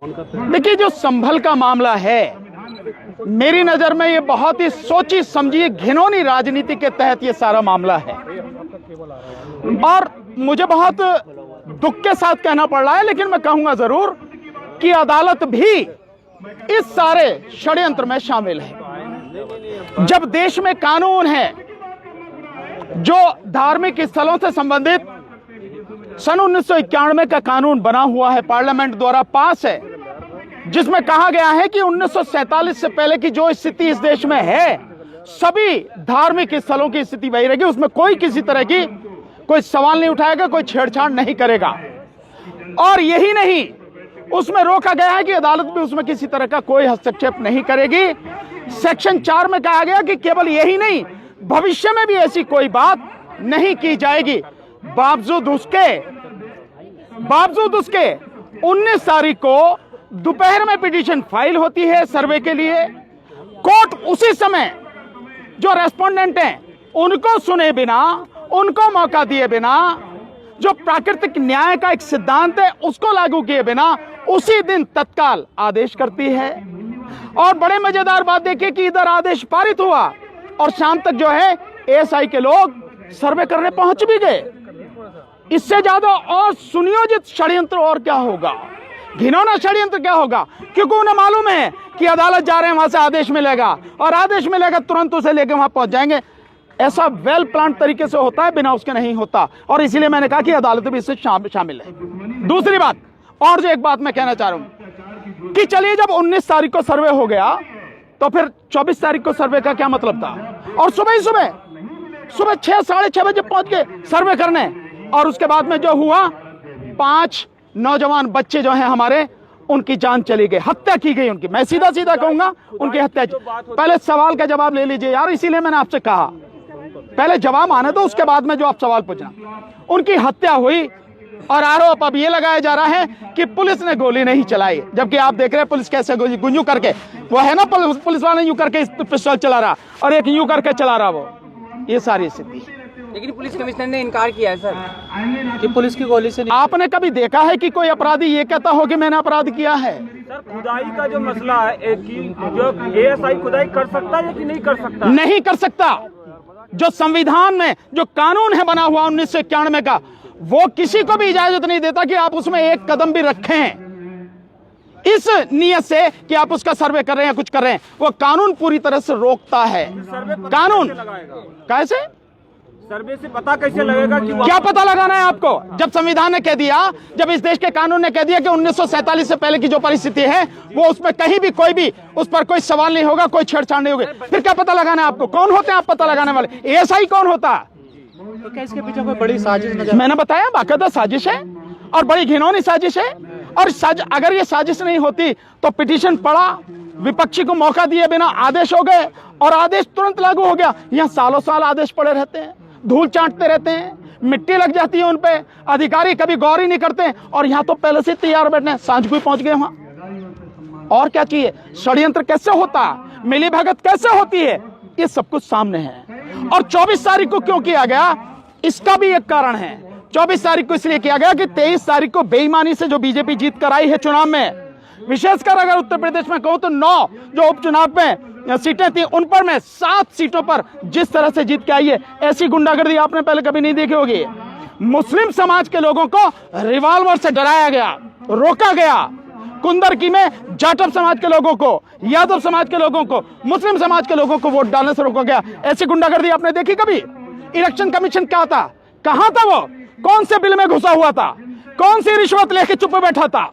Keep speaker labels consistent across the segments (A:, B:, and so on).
A: देखिए, जो संभल का मामला है, मेरी नजर में ये बहुत ही सोची समझी घिनौनी राजनीति के तहत ये सारा मामला है और मुझे बहुत दुख के साथ कहना पड़ रहा है, लेकिन मैं कहूंगा जरूर कि अदालत भी इस सारे षड्यंत्र में शामिल है। जब देश में कानून है जो धार्मिक स्थलों से संबंधित सन 1991 का कानून बना हुआ है, पार्लियामेंट द्वारा पास है, जिसमें कहा गया है कि 1947 से पहले की जो स्थिति इस देश में है, सभी धार्मिक स्थलों की स्थिति वही रहेगी, उसमें कोई किसी तरह की कोई सवाल नहीं उठाएगा, कोई छेड़छाड़ नहीं करेगा। और यही नहीं, उसमें रोका गया है कि अदालत भी उसमें किसी तरह का कोई हस्तक्षेप नहीं करेगी। सेक्शन 4 में कहा गया कि केवल यही नहीं, भविष्य में भी ऐसी कोई बात नहीं की जाएगी। बावजूद उसके 19 तारीख को दोपहर में पिटीशन फाइल होती है सर्वे के लिए। कोर्ट उसी समय जो रेस्पोंडेंट हैं उनको सुने बिना, उनको मौका दिए बिना, जो प्राकृतिक न्याय का एक सिद्धांत है उसको लागू किए बिना उसी दिन तत्काल आदेश करती है। और बड़े मजेदार बात देखिए कि इधर आदेश पारित हुआ और शाम तक जो है एएसआई के लोग सर्वे करने पहुंच भी गए। इससे ज्यादा और सुनियोजित षड्यंत्र और क्या होगा, घिनौना षड्यंत्र क्या होगा, क्योंकि उन्हें मालूम है कि अदालत जा रहे हैं, वहां से आदेश मिलेगा और आदेश मिलेगा तुरंत उसे लेकर वहां पहुंच जाएंगे। ऐसा वेल प्लान तरीके से होता है, बिना उसके नहीं होता। और इसीलिए मैंने कहा कि अदालत भी इससे शामिल है। दूसरी बात, और जो एक बात मैं कहना चाह रहा हूं कि चलिए, जब 19 तारीख को सर्वे हो गया तो फिर 24 तारीख को सर्वे का क्या मतलब था? और सुबह 6 साढ़े 6 बजे पहुंच गए सर्वे करने। और उसके बाद में जो हुआ, 5 नौजवान बच्चे जो हैं हमारे, उनकी जान चली गई, हत्या की गई उनकी। मैं सीधा कहूंगा, उनकी हत्या। पहले सवाल का जवाब ले लीजिए यार, इसीलिए मैंने आपसे कहा पहले जवाब आने दो, उसके बाद में जो आप सवाल पूछना। उनकी हत्या हुई और आरोप अब ये लगाया जा रहा है कि पुलिस ने गोली नहीं चलाई, जबकि आप देख रहे हैं पुलिस कैसे गुंजू करके, वो है ना पुलिस वाला यूं करके पिस्टल चला रहा और एक यूं करके चला रहा, वो ये सारी स्थिति।
B: लेकिन पुलिस कमिश्नर ने इनकार किया है सर कि पुलिस की गोली से
A: आपने कभी देखा है कि कोई अपराधी ये कहता हो कि मैंने अपराध किया है?
C: सर, खुदाई का जो मसला है कि जो एएसआई खुदाई कर सकता है कि नहीं कर सकता?
A: नहीं कर सकता। जो संविधान में जो कानून है बना हुआ 1991 का, वो किसी को भी इजाजत नहीं देता कि आप उसमें एक कदम भी रखें इस नियत से कि आप उसका सर्वे कर रहे हैं, कुछ कर रहे हैं। वो कानून पूरी तरह से रोकता है। कानून कैसे
C: सर्वे से पता कैसे लगेगा कि
A: क्या पता लगाना है आपको? जब संविधान ने कह दिया, जब इस देश के कानून ने कह दिया कि 1947 से पहले की जो परिस्थिति है वो उसमें कहीं भी कोई भी उस पर कोई सवाल नहीं होगा, कोई छेड़छाड़ नहीं होगी, फिर क्या पता लगाना है आपको? कौन होते हैं आप पता लगाने वाले? एएसआई कौन होता?
B: तो क्या इसके पीछे कोई बड़ी साजिश नजर?
A: मैंने बताया, बाकायदा साजिश है और बड़ी घिनौनी साजिश है। और अगर ये साजिश नहीं होती तो पिटीशन पड़ा, विपक्षी को मौका दिए बिना आदेश हो गए और आदेश तुरंत लागू हो गया। यहाँ सालों साल आदेश पड़े रहते हैं, धूल चाटते रहते हैं, मिट्टी लग जाती है उन पे, अधिकारी कभी गौर ही नहीं करते। और यहाँ तो पहले से तैयार बैठने, सांझ को पहुंच गए वहां। और क्या चाहिए? षड्यंत्र कैसे होता, मिली भगत कैसे होती है, ये सब कुछ सामने है। और 24 तारीख को क्यों किया गया, इसका भी एक कारण है। 24 तारीख को इसलिए किया गया कि 23 तारीख को बेईमानी से जो बीजेपी जीत कर आई है चुनाव में, विशेषकर अगर उत्तर प्रदेश में कहूं तो 9 जो उपचुनाव में सीटें थी, उन पर में 7 सीटों पर जिस तरह से जीत के आई है, ऐसी गुंडागर्दी आपने पहले कभी नहीं देखी होगी। मुस्लिम समाज के लोगों को रिवॉल्वर से डराया गया, रोका गया। कुंदरकी में जाटव समाज के लोगों को, यादव समाज के लोगों को, मुस्लिम समाज के लोगों को वोट डालने से रोका गया। ऐसी गुंडागर्दी आपने देखी कभी? इलेक्शन कमीशन क्या था, कहां था वो? कौन से बिल में घुसा हुआ था? कौन सी रिश्वत लेके चुप बैठा था?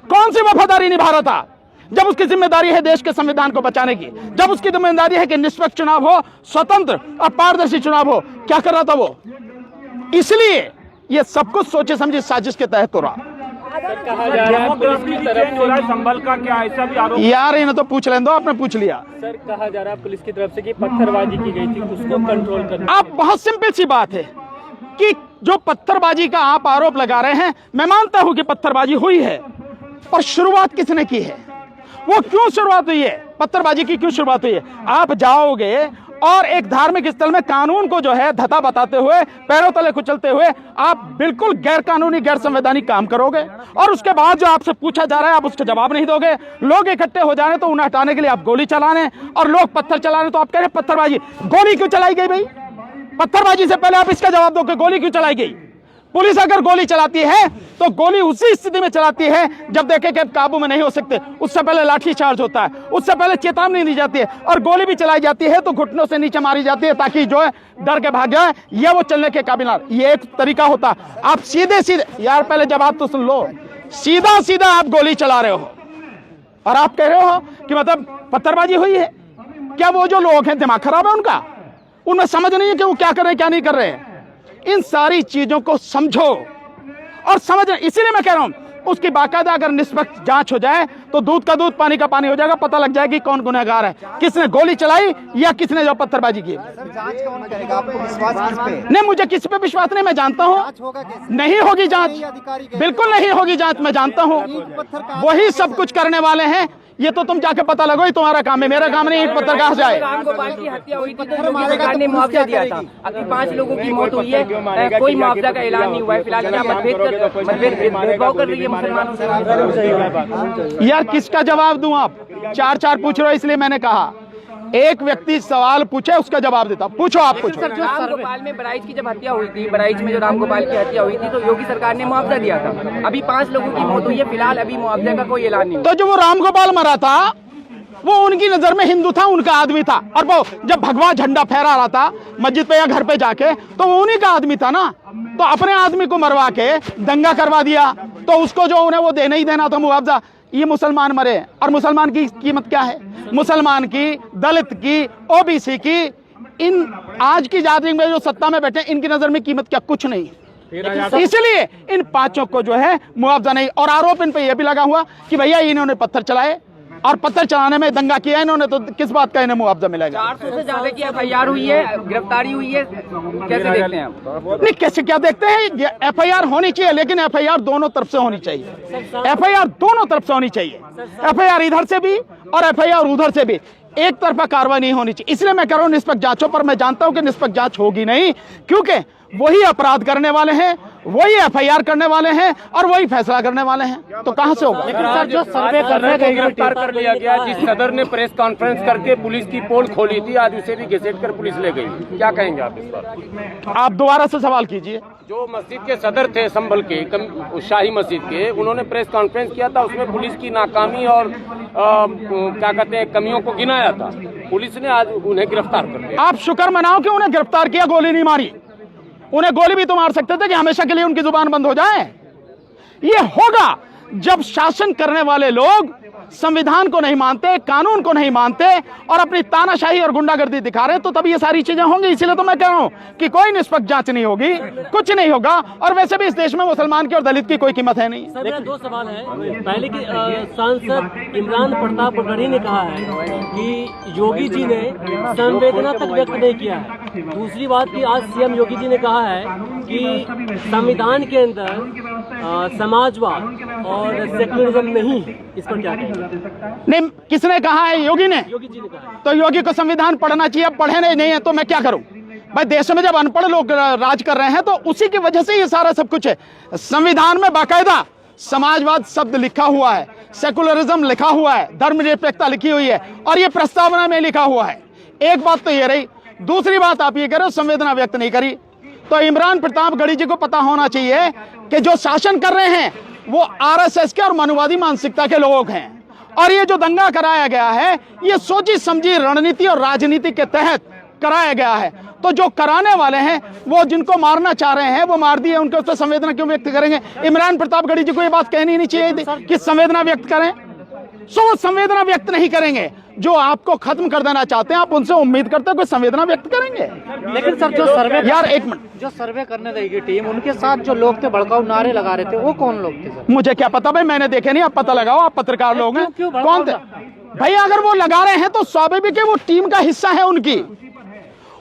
A: कौन सी वफादारी निभा रहा था? जब उसकी जिम्मेदारी है देश के संविधान को बचाने की, जब उसकी जिम्मेदारी है कि निष्पक्ष चुनाव हो, स्वतंत्र और पारदर्शी चुनाव हो, क्या कर रहा था वो? इसलिए ये सब कुछ सोचे समझे साजिश के तहत हो रहा।
C: कहा जा रहा है पुलिस की तरफ से संभल का क्या ऐसा भी आरोप?
A: यार इन्हें तो पूछ लें दो, आपने पूछ लिया।
B: सर, कहा जा रहा है पुलिस की तरफ से कि पत्थरबाजी की गई थी, उसको कंट्रोल करना।
A: आप बहुत सिंपल सी बात है कि जो पत्थरबाजी का आप आरोप लगा रहे हैं, मैं मानता हूं कि पत्थरबाजी हुई है, पर शुरुआत किसने की है? वो क्यों शुरुआत हुई है? पत्थरबाजी की क्यों शुरुआत हुई है? आप जाओगे और एक धार्मिक स्थल में कानून को जो है धता बताते हुए, पैरों तले कुचलते हुए आप बिल्कुल गैर कानूनी, गैर संवैधानिक काम करोगे। और उसके बाद जो आपसे पूछा जा रहा है आप उसका जवाब नहीं दोगे। लोग इकट्ठे हो जा रहे तो उन्हें हटाने के लिए आप गोली चला रहे हैं, और लोग पत्थर चला रहे हैं तो आप कह रहे हैं पत्थरबाजी। गोली क्यों चलाई गई भाई? पत्थरबाजी से पहले आप इसका जवाब दो कि गोली क्यों चलाई गई। पुलिस अगर गोली चलाती है तो गोली उसी स्थिति में चलाती है जब देखे कि अब काबू में नहीं हो सकते, उससे पहले लाठी चार्ज होता है, उससे पहले चेतावनी दी जाती है, और गोली भी चलाई जाती है तो घुटनों से नीचे मारी जाती है ताकि जो है डर के भाग जाए या वो चलने के काबिल ना। ये एक तरीका होता है। आप सीधे सीधे, यार पहले जवाब तो सुन लो, सीधा सीधा आप गोली चला रहे हो और आप कह रहे हो कि मतलब पत्थरबाजी हुई है। क्या वो जो लोग हैं दिमाग खराब है उनका? उन्हें समझ नहीं है कि वो क्या कर रहे हैं क्या नहीं कर रहे हैं। इन सारी चीजों को समझो और समझ, इसीलिए मैं कह रहा हूं उसकी बाकायदा अगर निष्पक्ष जांच हो जाए तो दूध का दूध पानी का पानी हो जाएगा, पता लग जाएगी कौन गुनहगार है, किसने गोली चलाई या किसने जो पत्थरबाजी की।
D: जांच कौन करेगा? आपको विश्वास किस पे?
A: नहीं, मुझे किसी पे विश्वास नहीं, मैं जानता हूं नहीं होगी जांच, बिल्कुल नहीं होगी जांच, मैं जानता हूं। वही सब कुछ करने वाले हैं, ये तो तुम जाके पता लगो, ही तुम्हारा काम है, मेरा काम नहीं। ईंट पत्थर कहां जाए?
B: रामगोपाल की हत्या हुई थी तो योगी सरकार ने मुआवजा दिया था। अभी 5 लोगों की मौत हुई है, कोई मुआवजा का ऐलान नहीं हुआ है। फिलहाल क्या भेदभाव कर रही है मुसलमानों से?
A: यार किसका जवाब दूं? आप चार चार पूछ रहे हो, इसलिए मैंने कहा एक व्यक्ति सवाल पूछे उसका जवाब देता। पूछो, आप पूछो।
B: रामगोपाल में बराइच की जब हत्या हुई थी, बराइच में जो रामगोपाल की हत्या हुई थी तो योगी सरकार ने मुआवजा दिया था। अभी 5 लोगों की मौत हुई है, फिलहाल अभी मुआवजे का कोई ऐलान नहीं।
A: तो जो वो रामगोपाल मरा था वो उनकी नजर में हिंदू था, उनका आदमी था, और वो जब भगवा झंडा फहरा रहा था मस्जिद पे या घर पे जाके तो वो उन्हीं का आदमी था ना। तो अपने आदमी को मरवा के दंगा करवा दिया तो उसको जो उन्हें वो देना ही देना था मुआवजा। ये मुसलमान मरे, और मुसलमान की कीमत क्या है? मुसलमान की, दलित की, ओबीसी की, इन आज की जाति में जो सत्ता में बैठे इनकी नजर में कीमत क्या? कुछ नहीं। इसलिए इन 5 को जो है मुआवजा नहीं। और आरोप इन पे यह भी लगा हुआ कि भैया इन्होंने पत्थर चलाए और पत्थर चलाने में दंगा किया इन्होंने, तो किस बात का इन्हें मुआवजा मिलेगा?
B: 400 से ज्यादा की FIR हुई है, गिरफ्तारी हुई है, कैसे देखते हैं आप?
A: नहीं, कैसे क्या देखते हैं? FIR होनी चाहिए, लेकिन FIR दोनों तरफ से होनी चाहिए। FIR दोनों तरफ से होनी चाहिए, FIR इधर से भी और FIR उधर से भी। एक तरफा कार्रवाई नहीं होनी चाहिए। इसलिए मैं कह रहा हूं निष्पक्ष जांचों पर। मैं जानता हूं कि निष्पक्ष जांच होगी नहीं, क्योंकि वही अपराध करने वाले हैं, वही FIR करने वाले हैं और वही फैसला करने वाले हैं, तो कहां से होगा?
E: लेकिन सर जो सर्वे करने को गिरफ्तार कर लिया गया, जिस सदर ने प्रेस कॉन्फ्रेंस करके पुलिस की पोल खोली थी, आज उसे भी घसीट कर पुलिस ले गई, क्या कहेंगे आप इस पर?
A: आप दोबारा से सवाल कीजिए।
E: जो मस्जिद के सदर थे संभल के, शाही मस्जिद के, उन्होंने प्रेस कॉन्फ्रेंस किया था, उसमें पुलिस की नाकामी और क्या कहते हैं कमियों को गिनाया था। पुलिस ने आज उन्हें गिरफ्तार कर लिया।
A: आप शुक्र मनाओ कि उन्हें गिरफ्तार किया, गोली नहीं मारी। उन्हें गोली भी तो मार सकते थे कि हमेशा के लिए उनकी जुबान बंद हो जाए। ये होगा जब शासन करने वाले लोग संविधान को नहीं मानते, कानून को नहीं मानते और अपनी तानाशाही और गुंडागर्दी दिखा रहे, तो तभी ये सारी चीजें होंगी। इसीलिए तो मैं कह रहा हूं कि कोई निष्पक्ष जांच नहीं होगी, कुछ नहीं होगा। और वैसे भी इस देश में मुसलमान की और दलित की कोई कीमत है नहीं।
F: सर मेरा 2 सवाल है। पहले की सांसद इमरान प्रताप गढ़ी ने कहा है कि योगी जी ने संवेदना तक व्यक्त नहीं किया है। दूसरी बात की आज CM योगी जी ने कहा है कि संविधान के अंदर समाजवाद और सेक्युलरिज्म नहीं है। इस पर क्या कहेंगे?
A: नहीं, किसने कहा है? योगी ने।
F: योगी जी ने कहा।
A: तो योगी को संविधान पढ़ना चाहिए, अब पढ़े नहीं है तो मैं क्या करूं भाई? देश में जब अनपढ़ लोग राज कर रहे हैं तो उसी की वजह से ये सारा सब कुछ है। संविधान में बाकायदा समाजवाद शब्द लिखा हुआ है, सेकुलरिज्म लिखा हुआ है, धर्मनिरपेक्षता लिखी हुई है और ये प्रस्तावना में लिखा हुआ है। एक बात तो ये रही। दूसरी बात आप ये कह रहे हो संवेदना व्यक्त नहीं करी, तो इमरान प्रताप गढ़ी जी को पता होना चाहिए कि जो शासन कर रहे हैं वो RSS के और मनुवादी मानसिकता के लोग हैं। और ये जो दंगा कराया गया है ये सोची समझी रणनीति और राजनीति के तहत कराया गया है। तो जो कराने वाले हैं वो जिनको मारना चाह रहे हैं वो मार दिए, उनके उससे संवेदना क्यों व्यक्त करेंगे? इमरान प्रताप गढ़ी जी को ये बात कहनी नहीं चाहिए थी कि संवेदना व्यक्त करें। वो संवेदना व्यक्त नहीं करेंगे। जो आपको खत्म कर देना चाहते हैं आप उनसे उम्मीद करते हो कि संवेदना व्यक्त करेंगे।
D: लेकिन सर जो सर्वे,
A: यार एक मिनट,
D: जो सर्वे करने देगी टीम, उनके साथ जो लोग थे भड़काऊ नारे लगा रहे थे, वो कौन लोग थे सर?
A: मुझे क्या पता भाई, मैंने देखे नहीं। आप पता लगाओ, आप पत्रकार लोग हैं, कौन थे भाई? अगर वो लगा रहे हैं तो स्वाभाविक है वो टीम का हिस्सा है उनकी,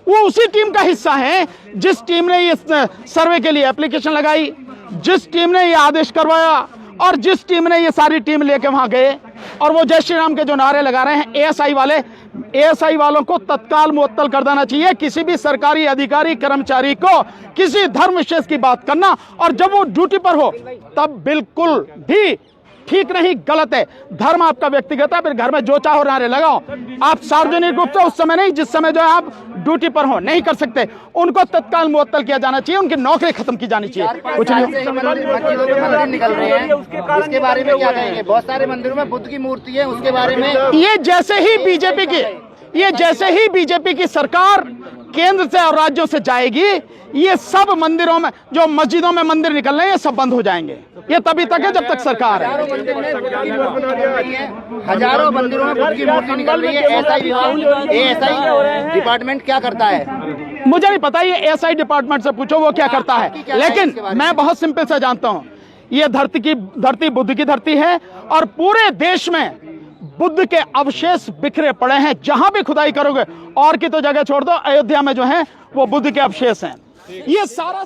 A: वो उसी टीम का हिस्सा है जिस टीम ने ये सर्वे के लिए एप्लीकेशन लगाई, जिस टीम ने ये आदेश करवाया और जिस टीम ने ये सारी टीम लेके वहां गए और वो जय श्री राम के जो नारे लगा रहे हैं ASI वाले। एएसआई वालों को तत्काल मुअत्तल कर देना चाहिए। किसी भी सरकारी अधिकारी कर्मचारी को किसी धर्म विशेष की बात करना और जब वो ड्यूटी पर हो तब बिल्कुल भी ठीक नहीं, गलत है। धर्म आपका व्यक्तिगत है, फिर घर में जो चाहो नारे लगाओ। आप सार्वजनिक रूप से उस समय नहीं, जिस समय जो है आप ड्यूटी पर हो, नहीं कर सकते। उनको तत्काल मुअत्तल किया जाना चाहिए, उनकी नौकरी खत्म की जानी चाहिए। कुछ नहीं
B: मंदिर निकल रहे हैं, उसके बारे में क्या कहेंगे? बहुत सारे मंदिरों में बुद्ध की मूर्ति है, उसके बारे में
A: ये जैसे ही बीजेपी की सरकार केंद्र से और राज्यों से जाएगी, ये सब मंदिरों में, जो मस्जिदों में मंदिर निकल रहे हैं, ये सब बंद हो जाएंगे। ये तभी तक है जब तक सरकार है।
B: हजारों मंदिरों में बुद्ध की मूर्ति निकल रही है। एएसआई डिपार्टमेंट क्या करता है?
A: मुझे नहीं पता, ये एएसआई डिपार्टमेंट से पूछो वो क्या करता है। लेकिन मैं बहुत सिंपल से जानता हूं, ये धरती बुद्ध की धरती है और पूरे देश में बुद्ध के अवशेष बिखरे पड़े हैं। जहां भी खुदाई करोगे, और की तो जगह छोड़ दो, अयोध्या में जो है वो बुद्ध के अवशेष हैं। ये सारा